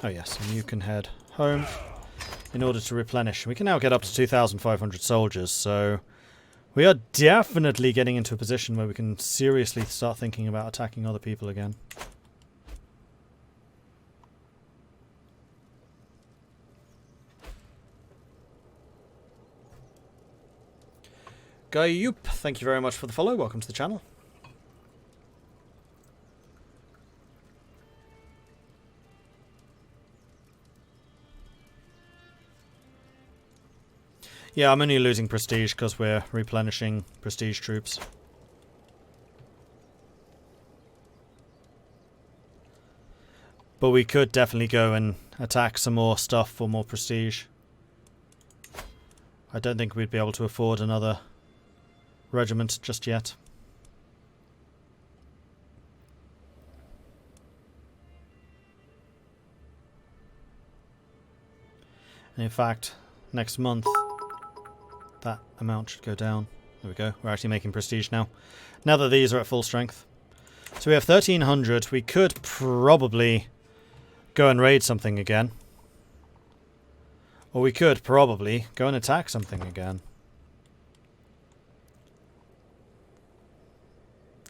Oh yes, and you can head home in order to replenish. We can now get up to 2,500 soldiers, so we are definitely getting into a position where we can seriously start thinking about attacking other people again. Guy Yoop, thank you very much for the follow. Welcome to the channel. Yeah, I'm only losing prestige because we're replenishing prestige troops. But we could definitely go and attack some more stuff for more prestige. I don't think we'd be able to afford another regiment just yet. And in fact, next month, that amount should go down. There we go. We're actually making prestige now. Now that these are at full strength. So we have 1,300. We could probably go and raid something again. Or we could probably go and attack something again.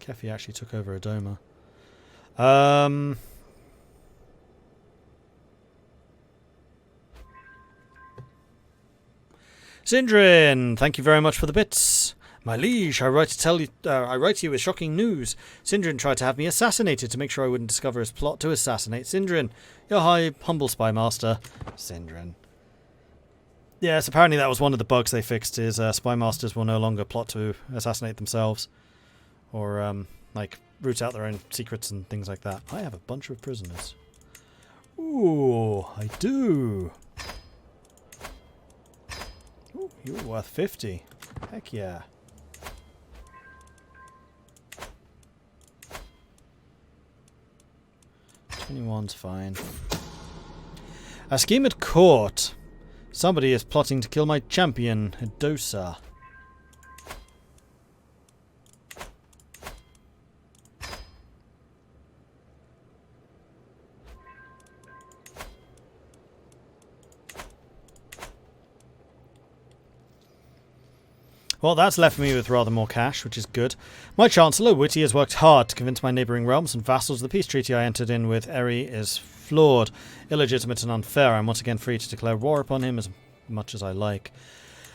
Kefi actually took over Adoma. Sindrin, thank you very much for the bits. My liege, I write to you with shocking news. Sindrin tried to have me assassinated to make sure I wouldn't discover his plot to assassinate Sindrin. Your humble spy master, Sindrin. Yes, apparently that was one of the bugs they fixed, is spy masters will no longer plot to assassinate themselves. Or, like, root out their own secrets and things like that. I have a bunch of prisoners. Ooh, I do. Ooh, you're worth 50. Heck yeah. Anyone's fine. A scheme at court. Somebody is plotting to kill my champion, Edosa. Well, that's left me with rather more cash, which is good. My Chancellor, Witty, has worked hard to convince my neighbouring realms and vassals the peace treaty I entered in with Eri is flawed, illegitimate and unfair. I'm once again free to declare war upon him as much as I like.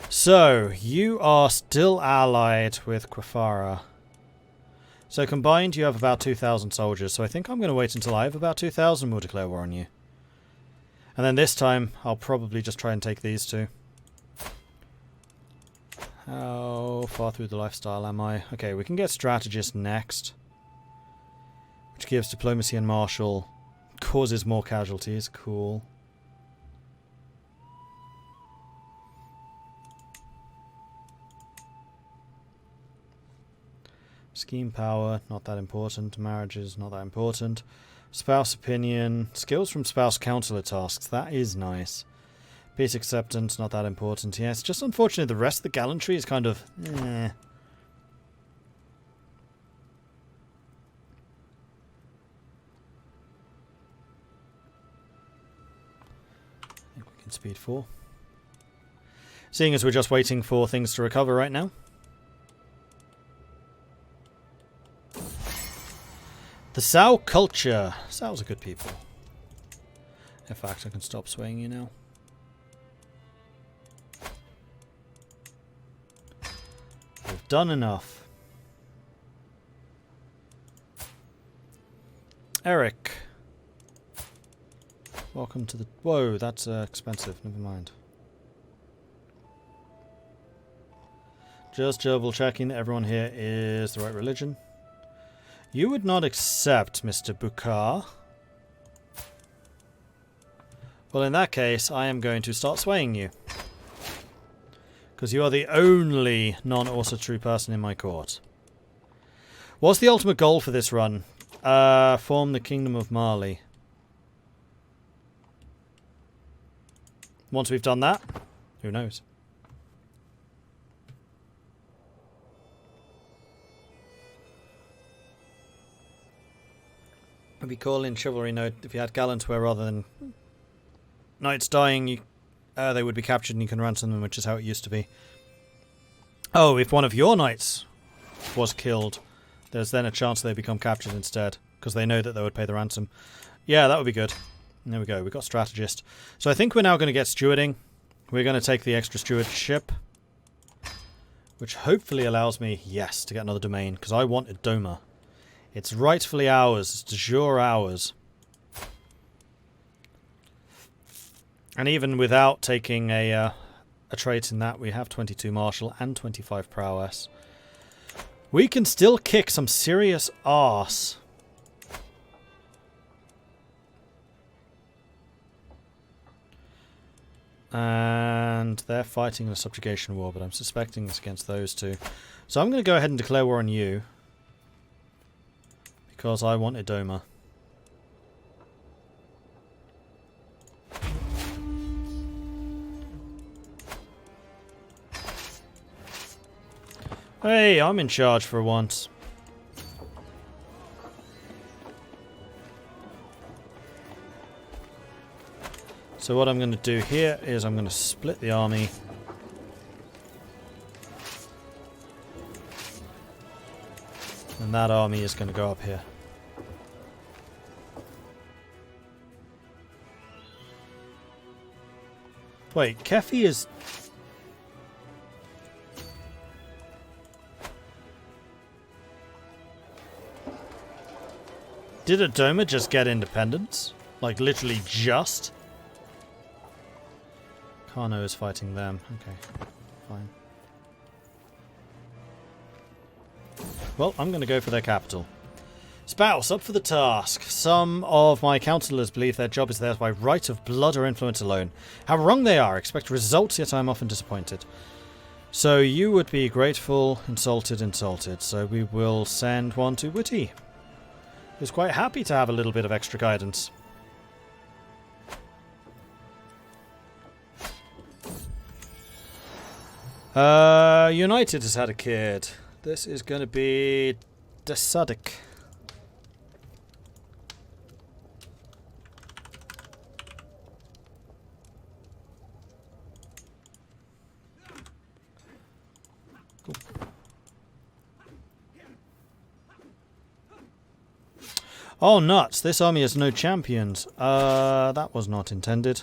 So, you are still allied with Quafara. So combined you have about 2,000 soldiers, so I think I'm going to wait until I have about 2,000 and we'll declare war on you. And then this time, I'll probably just try and take these two. How far through the lifestyle am I? Okay, we can get strategist next. Which gives diplomacy and martial. Causes more casualties. Cool. Scheme power, not that important. Marriages, not that important. Spouse opinion. Skills from spouse counselor tasks. That is nice. Peace acceptance, not that important. Yeah, it's just unfortunate the rest of the gallantry is kind of... eh. I think we can speed 4. Seeing as we're just waiting for things to recover right now. The Sao culture. Sao's are good people. In fact, I can stop swaying you now. We've done enough. Eric. Welcome to the... Whoa, that's expensive. Never mind. Just double checking that everyone here is the right religion. You would not accept, Mr. Bukar. Well, in that case, I am going to start swaying you. Because you are the only non-Orsa true person in my court. What's the ultimate goal for this run? Form the Kingdom of Mali. Once we've done that, who knows? It'd be cool in Chivalry Note if you had Gallant where rather than knights dying, they would be captured and you can ransom them, which is how it used to be. Oh, if one of your knights was killed, there's then a chance they become captured instead, because they know that they would pay the ransom. Yeah, that would be good. There we go, we've got strategist. So I think we're now going to get stewarding. We're going to take the extra stewardship, which hopefully allows me, yes, to get another domain, because I want Idoma. It's rightfully ours. It's de jure ours. And even without taking a trait in that, we have 22 martial and 25 prowess. We can still kick some serious arse. And they're fighting in a subjugation war, but I'm suspecting it's against those two. So I'm going to go ahead and declare war on you, because I want Idoma. Hey, I'm in charge for once. So what I'm going to do here is I'm going to split the army. And that army is going to go up here. Wait, Kefi is... Did Idoma just get independence? Like, literally just? Kano is fighting them. Okay, fine. Well, I'm going to go for their capital. Spouse, up for the task. Some of my councillors believe their job is theirs by right of blood or influence alone. How wrong they are. Expect results, yet I am often disappointed. So you would be grateful, insulted, insulted. So we will send one to Witty, who's quite happy to have a little bit of extra guidance. United has had a kid. This is going to be Desadik. Cool. Oh, nuts. This army has no champions. That was not intended.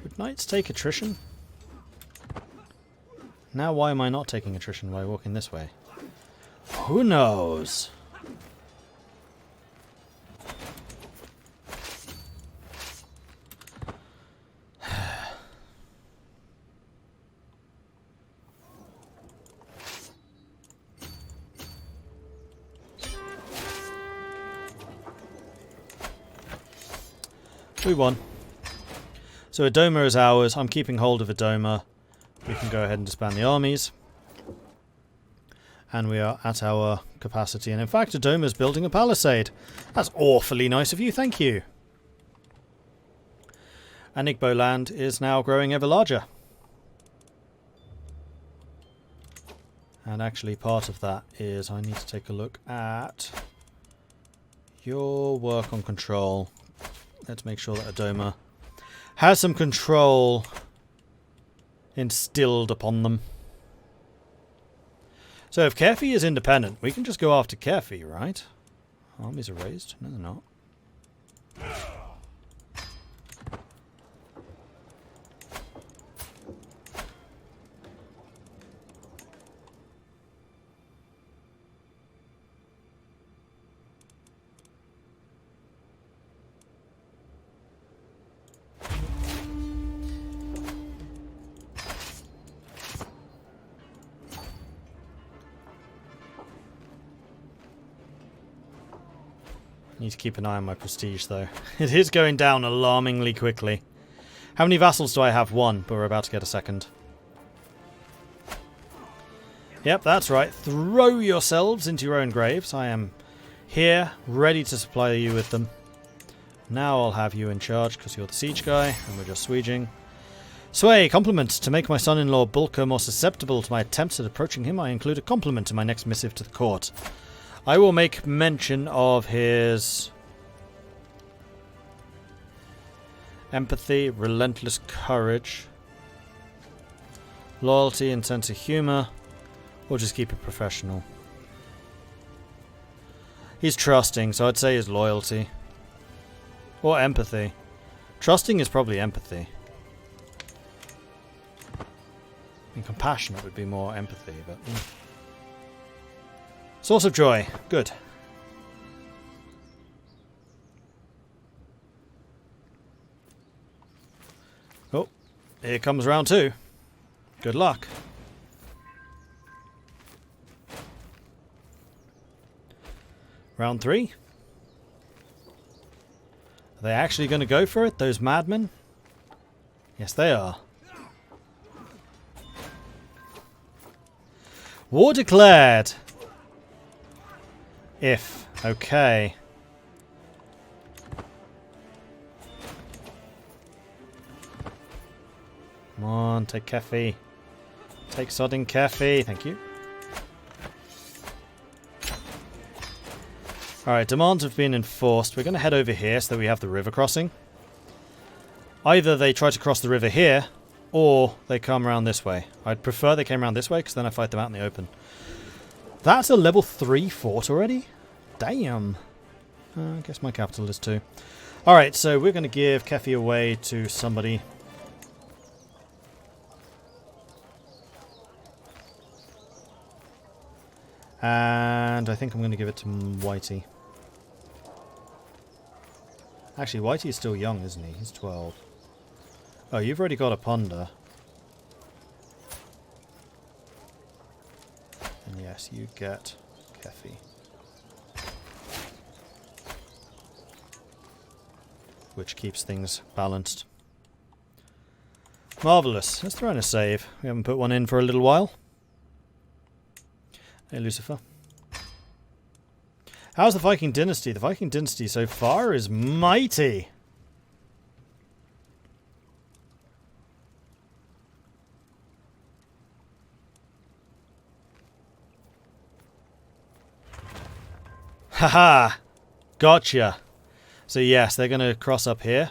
Would knights take attrition? Now why am I not taking attrition by walking this way? Who knows? We won. So Idoma is ours. I'm keeping hold of Idoma. We can go ahead and disband the armies. And we are at our capacity. And in fact, Idoma is building a palisade. That's awfully nice of you. Thank you. And Igbo land is now growing ever larger. And actually part of that is I need to take a look at your work on control. Let's make sure that Idoma has some control instilled upon them. So if Kefi is independent, we can just go after Kefi, right? Armies are raised? No, they're not. Need to keep an eye on my prestige, though. It is going down alarmingly quickly. How many vassals do I have? One, but we're about to get a second. Yep, that's right. Throw yourselves into your own graves. I am here, ready to supply you with them. Now I'll have you in charge because you're the siege guy and we're just sieging. Sway, compliment. To make my son-in-law Bulka more susceptible to my attempts at approaching him, I include a compliment in my next missive to the court. I will make mention of his empathy, relentless courage, loyalty and sense of humour. We'll just keep it professional. He's trusting, so I'd say his loyalty. Or empathy. Trusting is probably empathy. I mean, compassionate would be more empathy, but... Source of joy. Good. Oh, here comes round 2. Good luck. Round 3. Are they actually going to go for it, those madmen? Yes, they are. War declared. If. Okay. Come on, take Kefi. Take sodding Kefi. Thank you. Alright, demands have been enforced. We're going to head over here so that we have the river crossing. Either they try to cross the river here, or they come around this way. I'd prefer they came around this way, because then I fight them out in the open. That's a level 3 fort already? Damn. I guess my capital is too. Alright, so we're going to give Kefi away to somebody. And I think I'm going to give it to Whitey. Actually, Whitey is still young, isn't he? He's 12. Oh, you've already got a ponder. And yes, you get Kefi. Which keeps things balanced. Marvellous. Let's throw in a save. We haven't put one in for a little while. Hey, Lucifer. How's the Viking dynasty? The Viking dynasty so far is mighty. Haha! Gotcha! So yes, they're going to cross up here.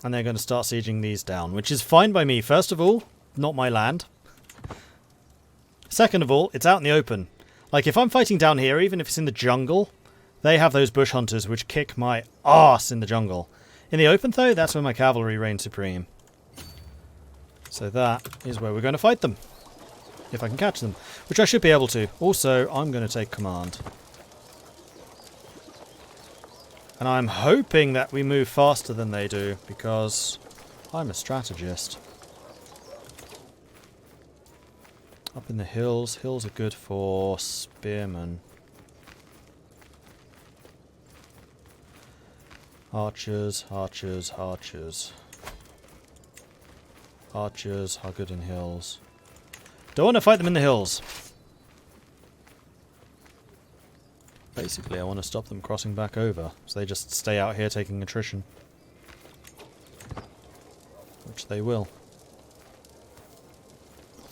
And they're going to start sieging these down, which is fine by me. First of all, not my land. Second of all, it's out in the open. Like, if I'm fighting down here, even if it's in the jungle, they have those bush hunters which kick my arse in the jungle. In the open, though, that's where my cavalry reigns supreme. So that is where we're going to fight them. If I can catch them. Which I should be able to. Also, I'm going to take command. And I'm hoping that we move faster than they do, because I'm a strategist. Up in the hills. Hills are good for spearmen. Archers, archers, archers. Archers are good in hills. Don't want to fight them in the hills. Basically, I want to stop them crossing back over, so they just stay out here taking attrition. Which they will.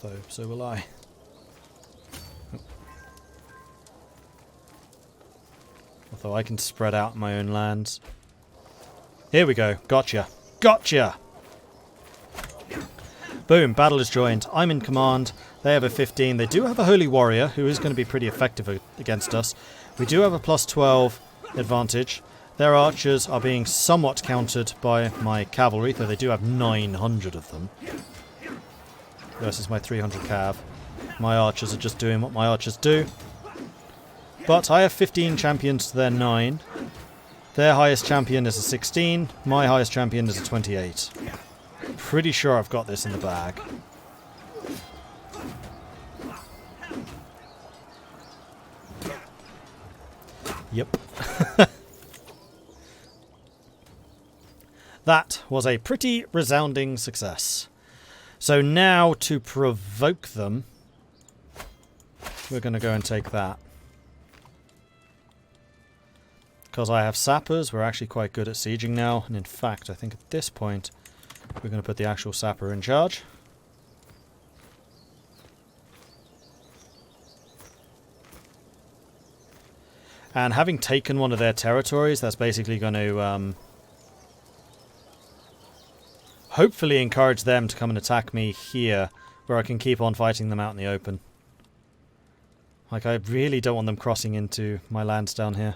Though, so will I. Although I can spread out my own lands. Here we go. Gotcha. Gotcha! Boom. Battle is joined. I'm in command. They have a 15. They do have a Holy Warrior, who is going to be pretty effective against us. We do have a plus 12 advantage. Their archers are being somewhat countered by my cavalry, though they do have 900 of them. Versus my 300 cav. My archers are just doing what my archers do. But I have 15 champions to their 9. Their highest champion is a 16. My highest champion is a 28. Pretty sure I've got this in the bag. Yep. That was a pretty resounding success. So now to provoke them, we're going to go and take that. Because I have sappers, we're actually quite good at sieging now. And in fact, I think at this point, we're going to put the actual sapper in charge. And having taken one of their territories, that's basically going to hopefully encourage them to come and attack me here, where I can keep on fighting them out in the open. Like, I really don't want them crossing into my lands down here.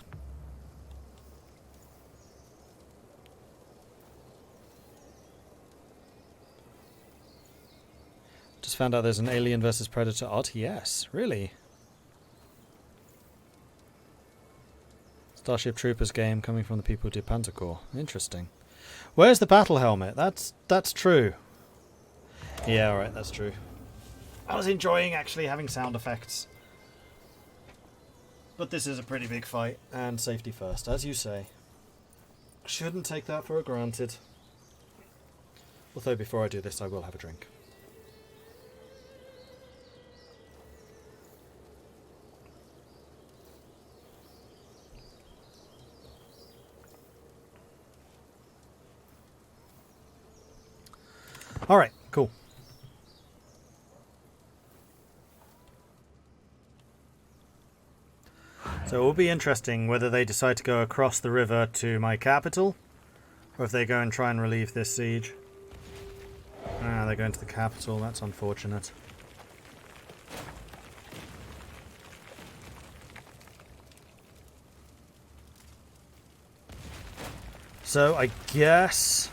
Just found out there's an Alien versus Predator RTS. Really? Starship Troopers game coming from the people who did Panzer Corps. Interesting. Where's the battle helmet? That's true. Yeah, alright, that's true. I was enjoying actually having sound effects. But this is a pretty big fight, and safety first, as you say. Shouldn't take that for granted. Although before I do this, I will have a drink. Alright, cool. So it will be interesting whether they decide to go across the river to my capital, or if they go and try and relieve this siege. Ah, they're going to the capital, that's unfortunate. So I guess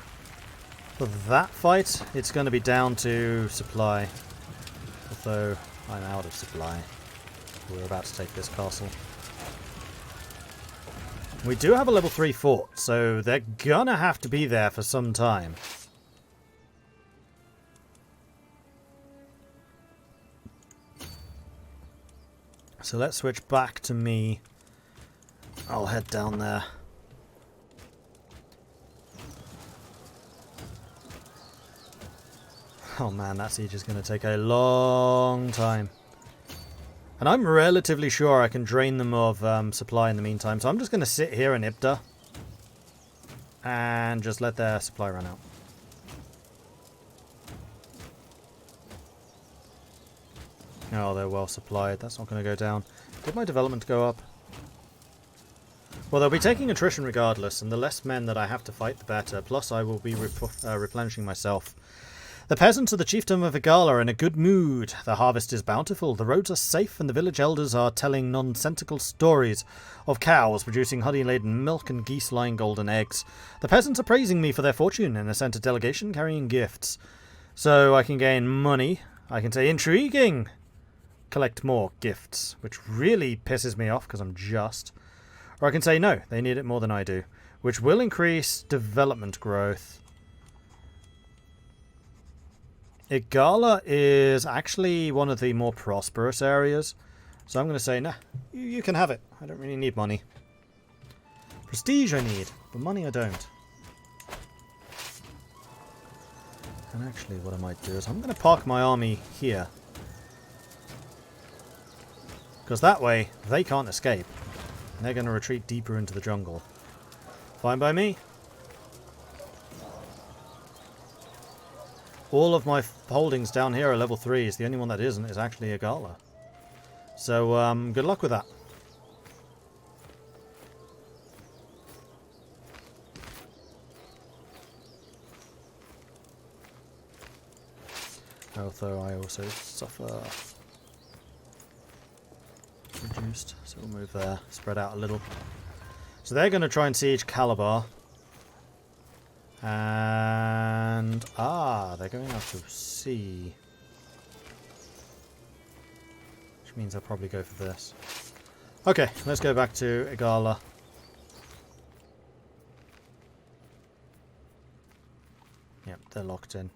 for that fight, it's going to be down to supply. Although I'm out of supply. We're about to take this castle. We do have a level 3 fort, so they're gonna have to be there for some time. So let's switch back to me. I'll head down there. Oh man, that siege is going to take a long time. And I'm relatively sure I can drain them of supply in the meantime. So I'm just going to sit here in Ibda. And just let their supply run out. Oh, they're well supplied. That's not going to go down. Did my development go up? Well, they'll be taking attrition regardless. And the less men that I have to fight, the better. Plus, I will be replenishing myself. The peasants of the chiefdom of Igala are in a good mood. The harvest is bountiful, the roads are safe, and the village elders are telling nonsensical stories of cows producing honey-laden milk and geese laying golden eggs. The peasants are praising me for their fortune and have sent a delegation carrying gifts. So I can gain money. I can say intriguing. Collect more gifts, which really pisses me off because I'm just. Or I can say no, they need it more than I do, which will increase development growth. Igala is actually one of the more prosperous areas. So I'm going to say, nah, you can have it. I don't really need money. Prestige I need, but money I don't. And actually what I might do is I'm going to park my army here. Because that way they can't escape. And they're going to retreat deeper into the jungle. Fine by me. All of my holdings down here are level 3s. The only one that isn't is actually Igala. So, good luck with that. Although I also suffer reduced, so we'll move there, spread out a little. So they're going to try and siege Calabar. And they're going out to sea, which means I'll probably go for this. Okay, let's go back to Igala. Yep, they're locked in.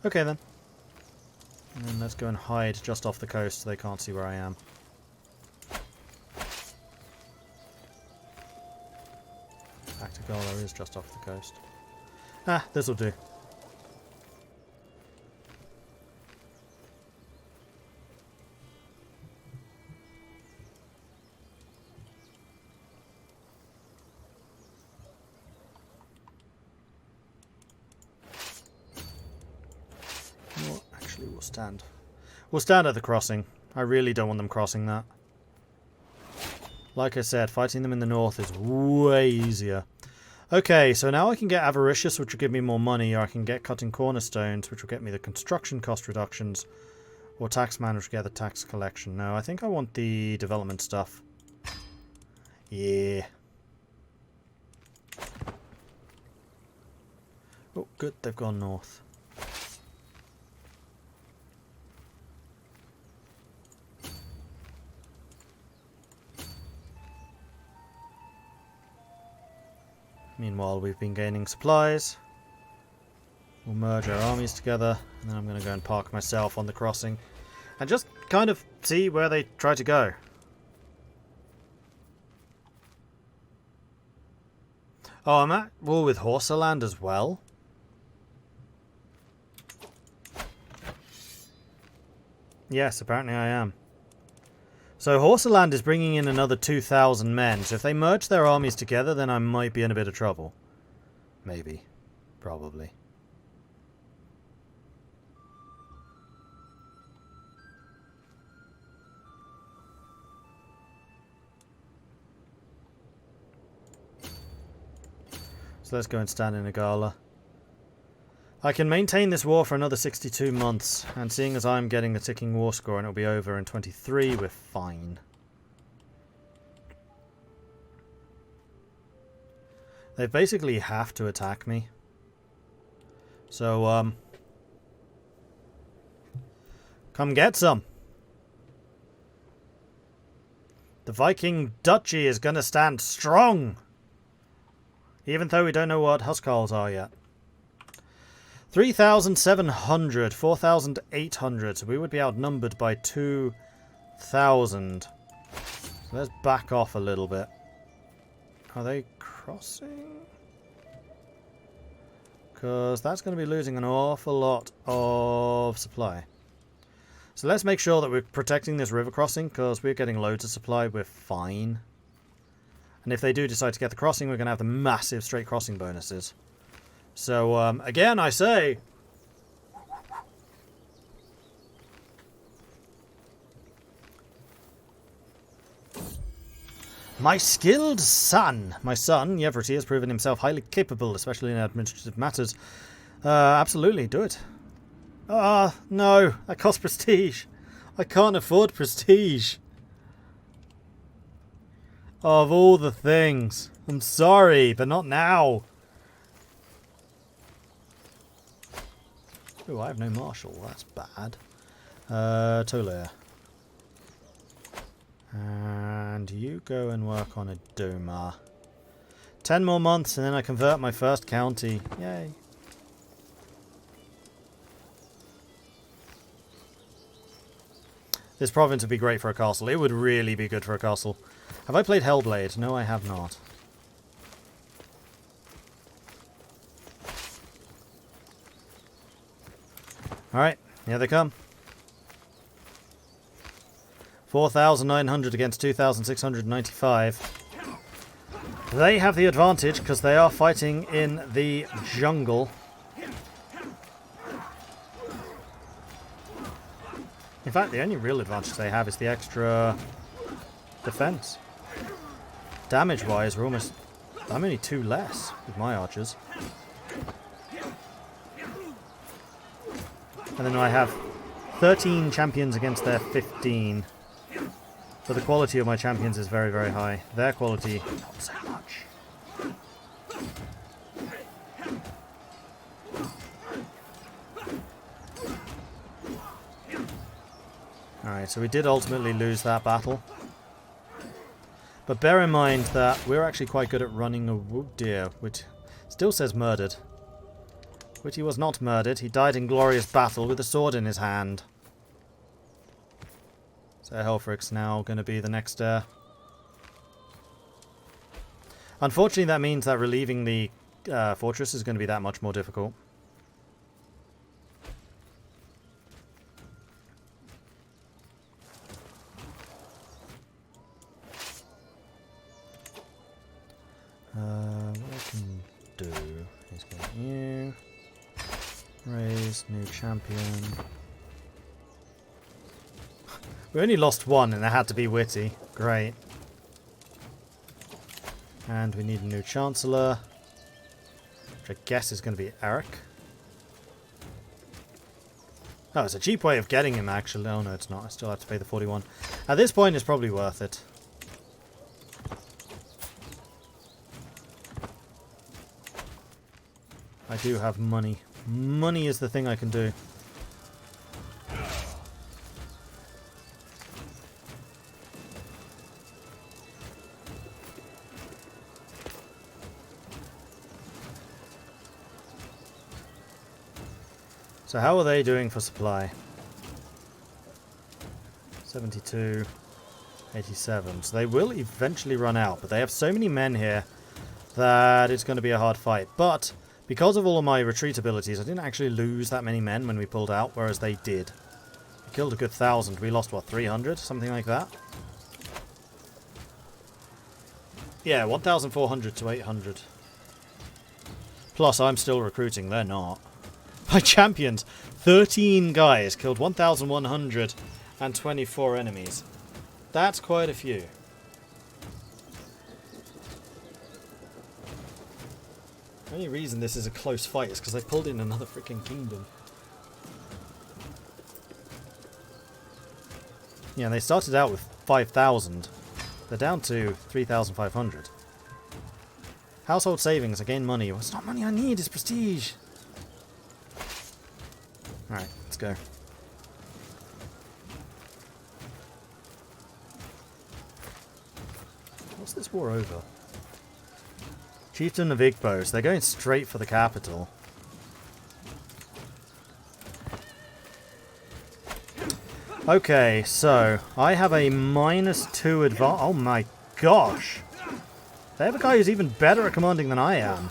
Okay then. And then let's go and hide just off the coast so they can't see where I am. In fact, Igala is just off the coast. Ah, this'll do. stand. We'll stand at the crossing. I really don't want them crossing that. Like I said, fighting them in the north is way easier. Okay, so now I can get Avaricious, which will give me more money, or I can get Cutting Cornerstones, which will get me the construction cost reductions, or Taxman, which will get the tax collection. No, I think I want the development stuff. Yeah. Oh, good, they've gone north. Meanwhile, we've been gaining supplies. We'll merge our armies together, and then I'm going to go and park myself on the crossing and just kind of see where they try to go. Oh, I'm at war with Horsaland as well. Yes, apparently I am. So Horsaland is bringing in another 2,000 men, so if they merge their armies together, then I might be in a bit of trouble. Maybe. Probably. So let's go and stand in a gala. I can maintain this war for another 62 months, and seeing as I'm getting the ticking war score and it'll be over in 23, we're fine. They basically have to attack me. So, come get some. The Viking duchy is gonna stand strong! Even though we don't know what Huskarls are yet. 3,700, 4,800, so we would be outnumbered by 2,000. So let's back off a little bit. Are they crossing? Because that's going to be losing an awful lot of supply. So let's make sure that we're protecting this river crossing, because we're getting loads of supply, we're fine. And if they do decide to get the crossing, we're going to have the massive straight crossing bonuses. So, again, I say... My skilled son! My son, Yevrity, has proven himself highly capable, especially in administrative matters. Absolutely, do it. No, that costs prestige. I can't afford prestige. Of all the things. I'm sorry, but not now. Oh, I have no marshal. That's bad. Tolair. And you go and work on a Doma. 10 more months and then I convert my first county. Yay. This province would be great for a castle. It would really be good for a castle. Have I played Hellblade? No, I have not. Alright, here they come. 4,900 against 2,695. They have the advantage because they are fighting in the jungle. In fact, the only real advantage they have is the extra defense. Damage-wise, we're almost... I'm only 2 less with my archers. And then I have 13 champions against their 15. But the quality of my champions is very, very high. Their quality, not so much. Alright, so we did ultimately lose that battle. But bear in mind that we're actually quite good at running a... Oh dear, which still says murdered. Which he was not murdered. He died in glorious battle with a sword in his hand. So Helfric's now going to be the next heir. Unfortunately, that means that relieving the fortress is going to be that much more difficult. What I can do is get you... Raise, new champion. We only lost one and it had to be Witty. Great. And we need a new Chancellor. Which I guess is going to be Eric. Oh, it's a cheap way of getting him, actually. Oh, no, it's not. I still have to pay the 41. At this point, it's probably worth it. I do have money. Money is the thing I can do. So how are they doing for supply? 72, 87. So they will eventually run out, but they have so many men here that it's going to be a hard fight. But because of all of my retreat abilities, I didn't actually lose that many men when we pulled out, whereas they did. We killed a good 1,000. We lost, what, 300? Something like that? Yeah, 1,400 to 800. Plus, I'm still recruiting. They're not. My champions, 13 guys, killed 1,124 enemies. That's quite a few. The only reason this is a close fight is because they pulled in another freaking kingdom. Yeah, they started out with 5,000. They're down to 3,500. Household savings, I gain money. Well, it's not money I need, it's prestige. Alright, let's go. What's this war over? Chieftain of Igbos. They're going straight for the capital. Okay, so I have a -2 advantage. Oh my gosh! They have a guy who's even better at commanding than I am.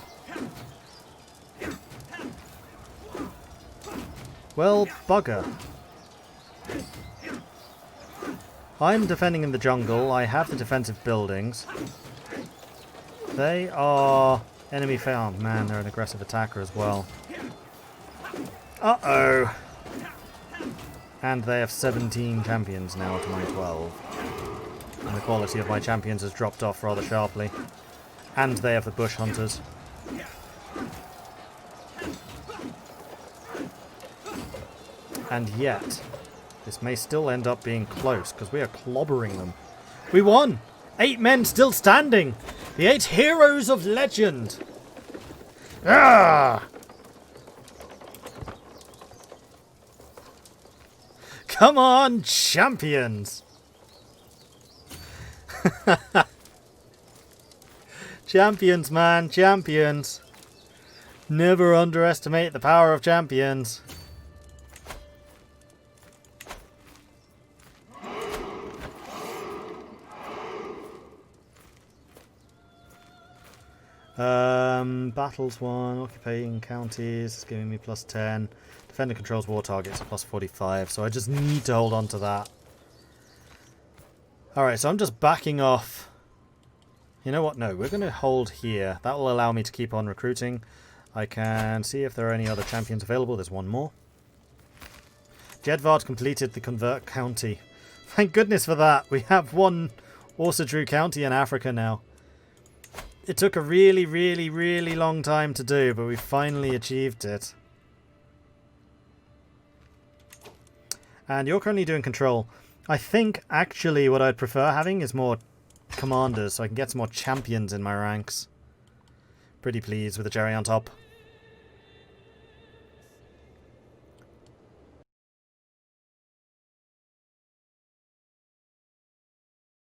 Well, bugger. I'm defending in the jungle. I have the defensive buildings. They are enemy found. Man, they're an aggressive attacker as well. Uh-oh. And they have 17 champions now to my 12. And the quality of my champions has dropped off rather sharply. And they have the bush hunters. And yet, this may still end up being close, because we are clobbering them. We won! 8 men still standing! The 8 heroes of legend! Ah! Come on, champions! Champions, man, champions! Never underestimate the power of champions. Battles won, occupying counties, it's giving me +10. Defender controls war targets at +45, so I just need to hold on to that. Alright, so I'm just backing off. You know what? No, we're going to hold here. That will allow me to keep on recruiting. I can see if there are any other champions available. There's one more. Jedvard completed the Convert County. Thank goodness for that. We have one Orsadru County in Africa now. It took a really, really, really long time to do, but we finally achieved it. And you're currently doing control. I think, actually, what I'd prefer having is more commanders, so I can get some more champions in my ranks. Pretty pleased with the cherry on top.